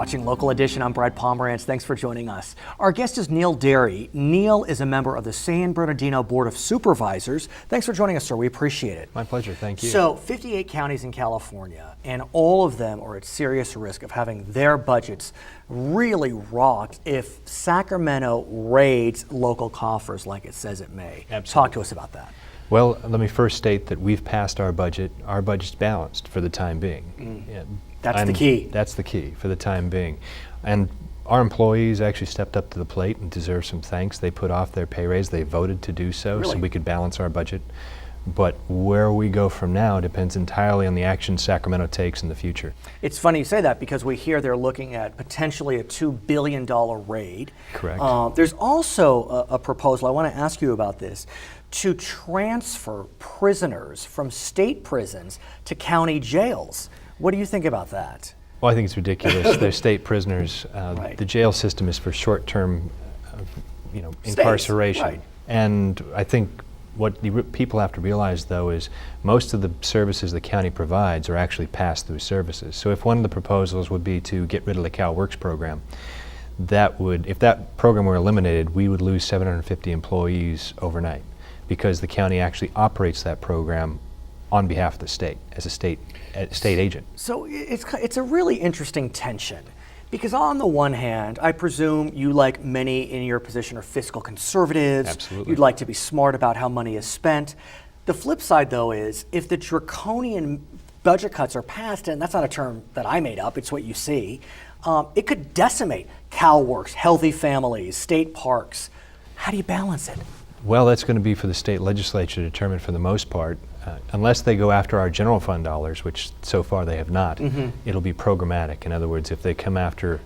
watching Local Edition. I'm Brad Pomerance. Thanks for joining us. Our guest is Neil Derry. Neil is a member of the San Bernardino Board of Supervisors. Thanks for joining us, sir. We appreciate it. My pleasure. Thank you. So, 58 counties in California, and all of them are at serious risk of having their budgets really rocked if Sacramento raids local coffers like it says it may. Absolutely. Talk to us about that. Well, let me first state that we've passed our budget. Our budget's balanced for the time being. Yeah, That's the key. That's the key for the time being. And our employees actually stepped up to the plate and deserve some thanks. They put off their pay raise. They voted to do so, Really? so we could balance our budget. But where we go from now depends entirely on the action Sacramento takes in the future. It's funny you say that because we hear they're looking at potentially a $2 billion raid. Correct. There's also a proposal, I want to ask you about this, to transfer prisoners from state prisons to county jails. What do you think about that? Well, I think it's ridiculous. They're state prisoners. Right. The jail system is for short-term, Stays, incarceration. right. And I think what the people have to realize, though, is most of the services the county provides are actually pass-through services. So if one of the proposals would be to get rid of the CalWorks program, that would, if that program were eliminated, we would lose 750 employees overnight, because the county actually operates that program on behalf of the state as a state agent. So it's a really interesting tension, because on the one hand, I presume you, like many in your position, are fiscal conservatives. Absolutely. You'd like to be smart about how money is spent. The flip side, though, is if the draconian budget cuts are passed, and that's not a term that I made up, it's what you see, it could decimate CalWorks, healthy families, state parks. How do you balance it? Well, that's going to be for the state legislature to determine for the most part. Unless they go after our general fund dollars, which so far they have not, it'll be programmatic. In other words, if they come after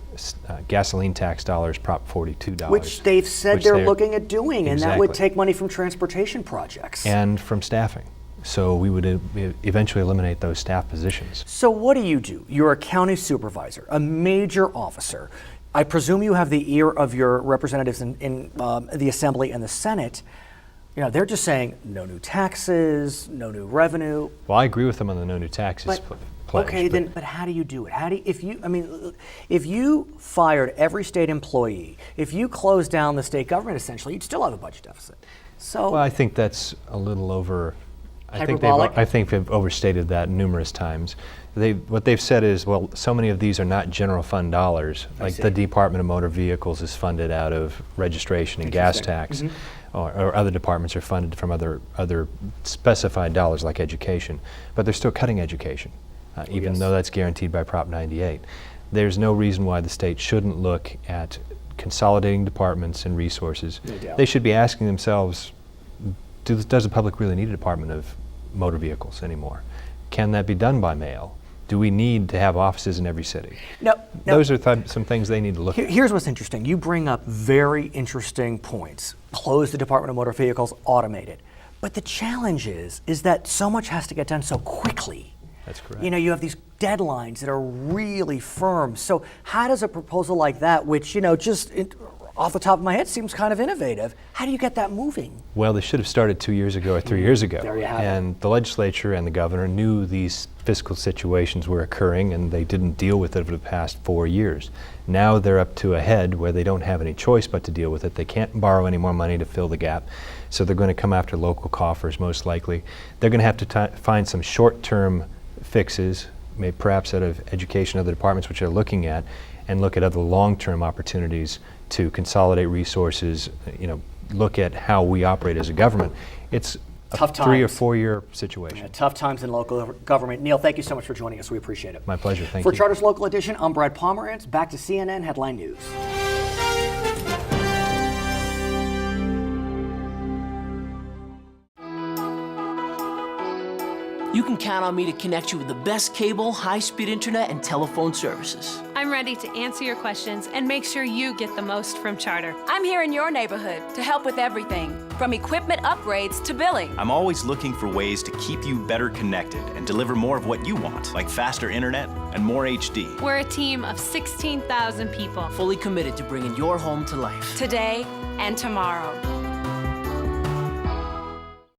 gasoline tax dollars, Prop 42 dollars. Which they've said they're looking at doing, and that would Exactly. take money from transportation projects. And from staffing. So we would eventually eliminate those staff positions. So what do? You're a county supervisor, a major officer. I presume you have the ear of your representatives in the Assembly and the Senate. You know, they're just saying no new taxes, no new revenue. Well, I agree with them on the no new taxes pledge. Okay, but how do you do it? If you fired every state employee, if you closed down the state government, essentially, you'd still have a budget deficit. So, Well, I think that's a little over. Hyperbolic? I think they've overstated that numerous times. What they've said is, well, so many of these are not general fund dollars. Like the Department of Motor Vehicles is funded out of registration and gas tax, or other departments are funded from other specified dollars like education. But they're still cutting education, even though that's guaranteed by Prop 98. There's no reason why the state shouldn't look at consolidating departments and resources. No doubt. They should be asking themselves, does the public really need a Department of Motor Vehicles anymore? Can that be done by mail? Do we need to have offices in every city? No. Those are some things they need to look at. Here's what's interesting. You bring up very interesting points. Close the Department of Motor Vehicles, automate it. But the challenge is that so much has to get done so quickly. That's correct. You know, you have these deadlines that are really firm. So how does a proposal like that, which, off the top of my head seems kind of innovative, how do you get that moving? Well, they should have started 2 years ago or 3 years ago. There you have it. And the legislature and the governor knew these fiscal situations were occurring, and they didn't deal with it over the past 4 years. Now they're up to a head where they don't have any choice but to deal with it. They can't borrow any more money to fill the gap, so they're going to come after local coffers most likely. They're going to have to find some short-term fixes, maybe perhaps out of education, other departments which they're looking at, and look at other long-term opportunities to consolidate resources, look at how we operate as a government. It's a Tough 3 or times. 4 year situation. Yeah, tough times in local government. Neil, thank you so much for joining us. We appreciate it. My pleasure. Thank For you. Charter's Local Edition, I'm Brad Pomerance. Back to CNN Headline News. You can count on me to connect you with the best cable, high-speed internet, and telephone services. I'm ready to answer your questions and make sure you get the most from Charter. I'm here in your neighborhood to help with everything, from equipment upgrades to billing. I'm always looking for ways to keep you better connected and deliver more of what you want, like faster internet and more HD. We're a team of 16,000 people. Fully committed to bringing your home to life. Today and tomorrow.